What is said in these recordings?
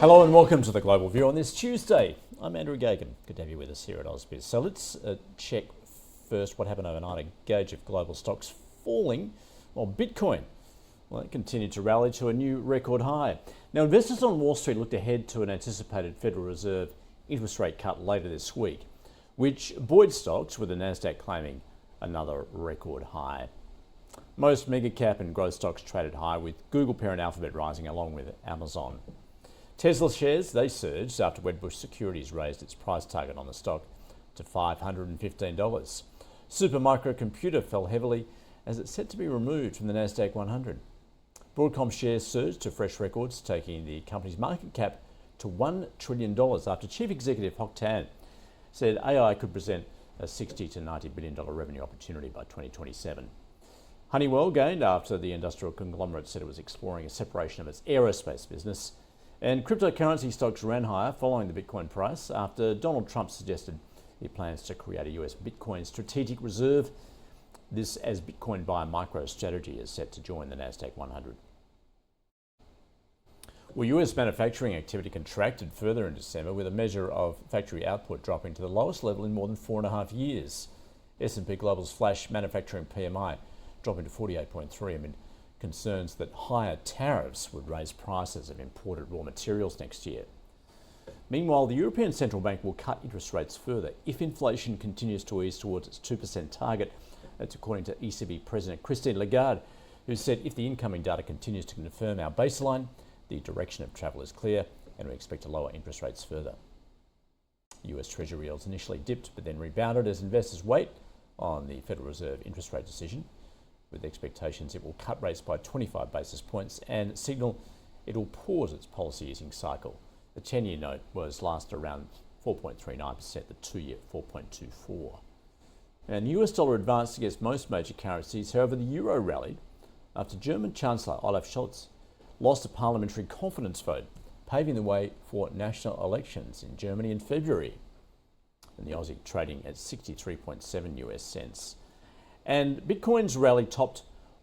Hello and welcome to the Global View on this Tuesday. I'm Andrew Gagan. Good to have you with us here at AusBiz. So let's check first what happened overnight. A gauge of global stocks falling, while Bitcoin, well, it continued to rally to a new record high. Now, investors on Wall Street looked ahead to an anticipated Federal Reserve interest rate cut later this week, which buoyed stocks, with the NASDAQ claiming another record high. Most mega cap and growth stocks traded high, with Google parent Alphabet rising along with Amazon. Tesla shares, they surged after Wedbush Securities raised its price target on the stock to $515. Supermicro fell heavily as it's set to be removed from the NASDAQ 100. Broadcom shares surged to fresh records, taking the company's market cap to $1 trillion after Chief Executive Hock Tan said AI could present a $60 to $90 billion revenue opportunity by 2027. Honeywell gained after the industrial conglomerate said it was exploring a separation of its aerospace business. And cryptocurrency stocks ran higher following the Bitcoin price after Donald Trump suggested he plans to create a US Bitcoin strategic reserve. This as Bitcoin buyer MicroStrategy is set to join the NASDAQ 100. Well, US manufacturing activity contracted further in December, with a measure of factory output dropping to the lowest level in more than 4.5 years. S&P Global's flash manufacturing PMI dropping to 48.3 amid concerns that higher tariffs would raise prices of imported raw materials next year. Meanwhile, the European Central Bank will cut interest rates further if inflation continues to ease towards its 2% target. That's according to ECB President Christine Lagarde, who said if the incoming data continues to confirm our baseline, the direction of travel is clear and we expect to lower interest rates further. US Treasury yields initially dipped but then rebounded as investors wait on the Federal Reserve interest rate decision, with expectations it will cut rates by 25 basis points and signal it will pause its policy easing cycle. The 10-year note was last around 4.39%, the 2-year 4.24%. And the US dollar advanced against most major currencies. However, the euro rallied after German Chancellor Olaf Scholz lost a parliamentary confidence vote, paving the way for national elections in Germany in February. And the Aussie trading at 63.7 US cents. And Bitcoin's rally topped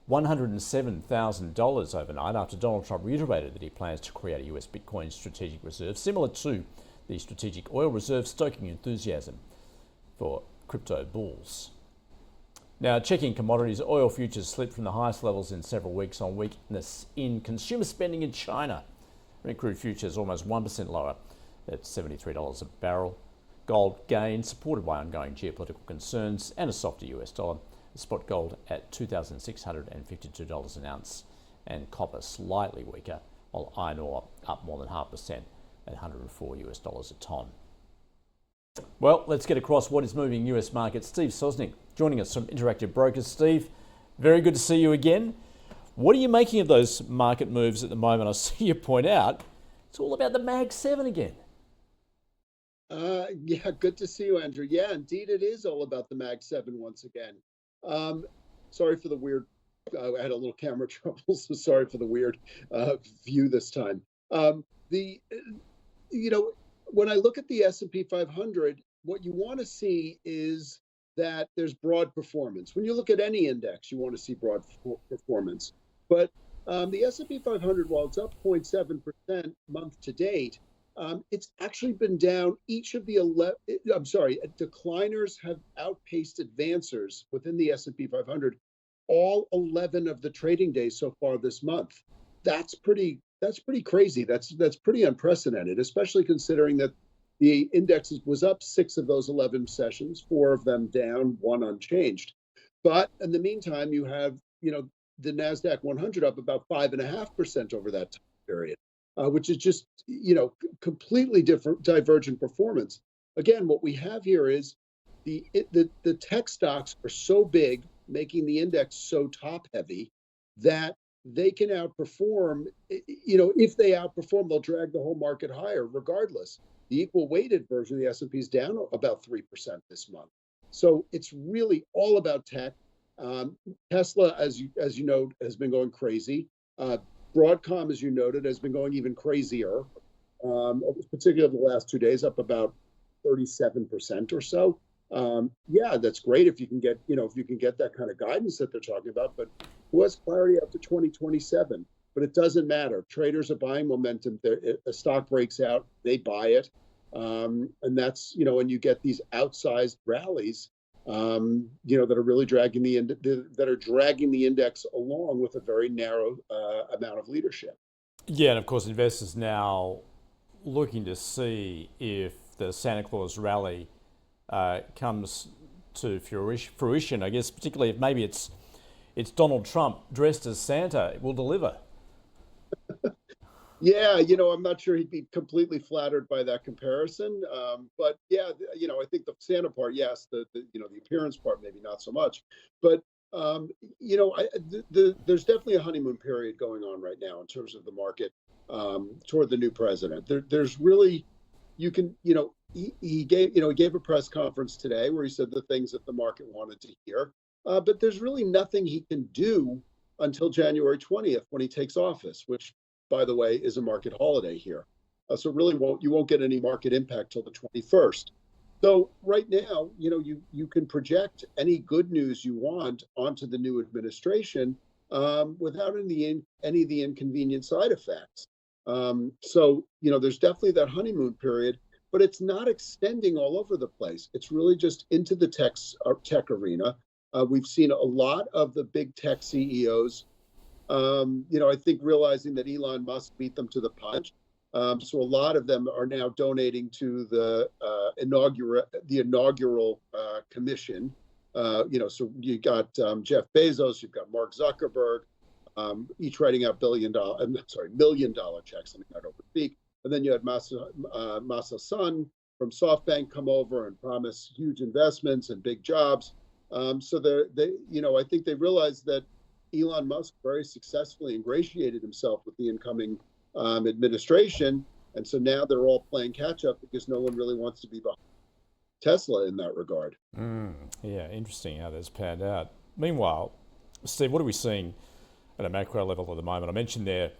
$107,000 overnight after Donald Trump reiterated that he plans to create a US Bitcoin strategic reserve, similar to the strategic oil reserve, stoking enthusiasm for crypto bulls. Now, checking commodities, oil futures slipped from the highest levels in several weeks on weakness in consumer spending in China. Brent crude futures almost 1% lower at $73 a barrel. Gold gained, supported by ongoing geopolitical concerns and a softer US dollar. Spot gold at $2,652 an ounce, and copper slightly weaker, while iron ore up more than 0.5% at $104 a tonne. Well, let's get across what is moving US markets. Steve Sosnick joining us from Interactive Brokers. Steve, very good to see you again. What are you making of those market moves at the moment? I see you point out it's all about the Mag 7 again. Yeah, good to see you, Andrew. Yeah, indeed, it is all about the Mag 7 once again. Sorry for the weird, I had a little camera trouble, so sorry for the weird view this time. When I look at the S&P 500, what you want to see is that there's broad performance. When you look at any index, you want to see broad performance. But the S&P 500, while it's up 0.7% month to date, it's actually been down each of the decliners have outpaced advancers within the S&P 500 all 11 of the trading days so far this month. That's pretty crazy. That's pretty unprecedented, especially considering that the index was up 6 of those 11 sessions, 4 of them down, 1 unchanged. But in the meantime, you have, the NASDAQ 100 up about 5.5% over that time period. Which is just, completely different, divergent performance. Again, what we have here is the tech stocks are so big, making the index so top heavy, that they can outperform. If they outperform, they'll drag the whole market higher regardless. The equal weighted version of the S&P is down about 3% this month. So it's really all about tech. Tesla, as you know, has been going crazy. Broadcom, as you noted, has been going even crazier, particularly the last 2 days, up about 37% or so. Yeah, that's great if you can get, that kind of guidance that they're talking about. But who has clarity up to 2027? but it doesn't matter. Traders are buying momentum. A stock breaks out, they buy it. And that's, when you get these outsized rallies, that are really dragging the index along with a very narrow amount of leadership. Yeah, and of course, investors now looking to see if the Santa Claus rally comes to fruition. I guess particularly if maybe it's Donald Trump dressed as Santa will deliver. Yeah, I'm not sure he'd be completely flattered by that comparison. But yeah, I think the Santa part, yes, the appearance part, maybe not so much. But there's definitely a honeymoon period going on right now in terms of the market toward the new president. There's really, he gave a press conference today where he said the things that the market wanted to hear. But there's really nothing he can do until January 20th when he takes office, which, by the way, is a market holiday here. So really you won't get any market impact till the 21st. So right now, you can project any good news you want onto the new administration without any of the inconvenient side effects. So there's definitely that honeymoon period, but it's not extending all over the place. It's really just into the tech arena. We've seen a lot of the big tech CEOs, I think realizing that Elon Musk beat them to the punch. So a lot of them are now donating to the inaugural commission. So you got Jeff Bezos, you've got Mark Zuckerberg, each writing out $1 million checks. Let me not overspeak. And then you had Masa Son from SoftBank come over and promise huge investments and big jobs. So I think they realized that Elon Musk very successfully ingratiated himself with the incoming administration. And so now they're all playing catch up because no one really wants to be behind Tesla in that regard. Yeah, interesting how that's panned out. Meanwhile, Steve, what are we seeing at a macro level at the moment? I mentioned there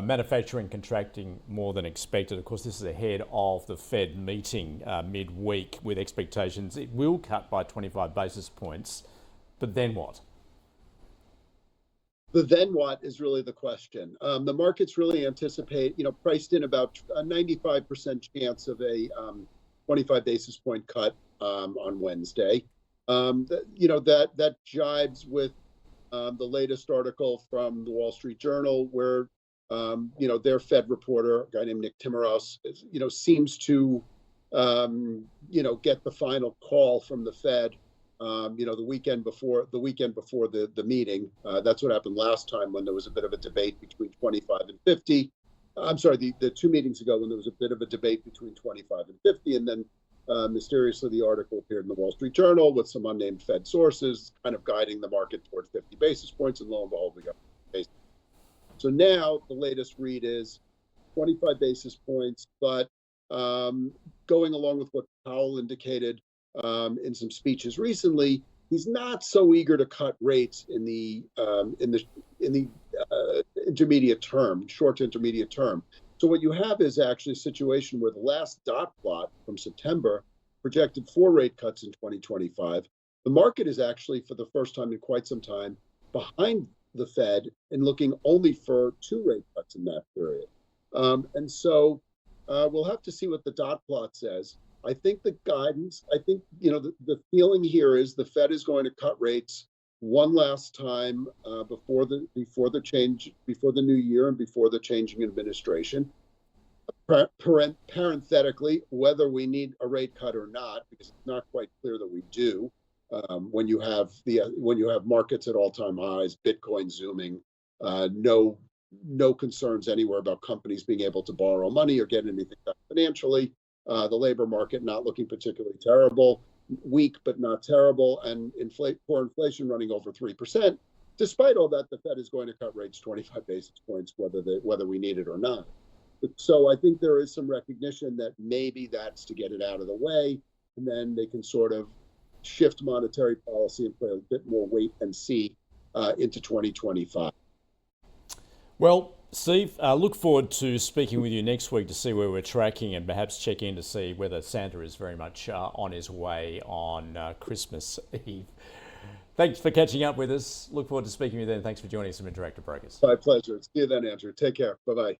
manufacturing contracting more than expected. Of course, this is ahead of the Fed meeting midweek with expectations it will cut by 25 basis points. But then what? The then what is really the question. The markets really anticipate, priced in about a 95% chance of a 25 basis point cut on Wednesday. That jives with the latest article from the Wall Street Journal where, their Fed reporter, a guy named Nick Timiraos, seems to, get the final call from the Fed. The weekend before the meeting. That's what happened last time when there was a bit of a debate between 25 and 50. I'm sorry, the 2 meetings ago when there was a bit of a debate between 25 and 50, and then mysteriously the article appeared in the Wall Street Journal with some unnamed Fed sources kind of guiding the market toward 50 basis points, and lo and behold, we got basis. So now the latest read is 25 basis points, but going along with what Powell indicated in some speeches recently, he's not so eager to cut rates in the intermediate term, short to intermediate term. So what you have is actually a situation where the last dot plot from September projected 4 rate cuts in 2025. The market is actually, for the first time in quite some time, behind the Fed and looking only for 2 rate cuts in that period. And so we'll have to see what the dot plot says. I think the guidance, the feeling here is the Fed is going to cut rates one last time before the new year and before the changing administration. Parenthetically, whether we need a rate cut or not, because it's not quite clear that we do. When you have markets at all-time highs, Bitcoin zooming, no concerns anywhere about companies being able to borrow money or get anything done financially. The labor market not looking particularly terrible, weak but not terrible, and core inflation running over 3%. Despite all that, the Fed is going to cut rates 25 basis points, whether we need it or not. So I think there is some recognition that maybe that's to get it out of the way, and then they can sort of shift monetary policy and play a bit more wait and see into 2025. Well, Steve, look forward to speaking with you next week to see where we're tracking and perhaps check in to see whether Santa is very much on his way on Christmas Eve. Thanks for catching up with us. Look forward to speaking with you then. Thanks for joining us from Interactive Brokers. My pleasure. See you then, Andrew. Take care. Bye-bye.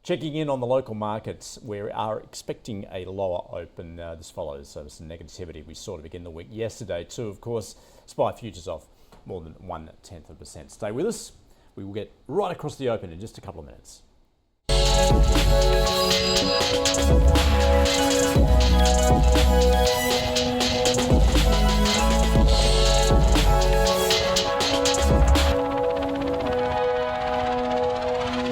Checking in on the local markets, we are expecting a lower open. This follows some negativity we saw to begin the week yesterday too. Of course, SPI futures off more than 0.1%. Stay with us. We will get right across the open in just a couple of minutes.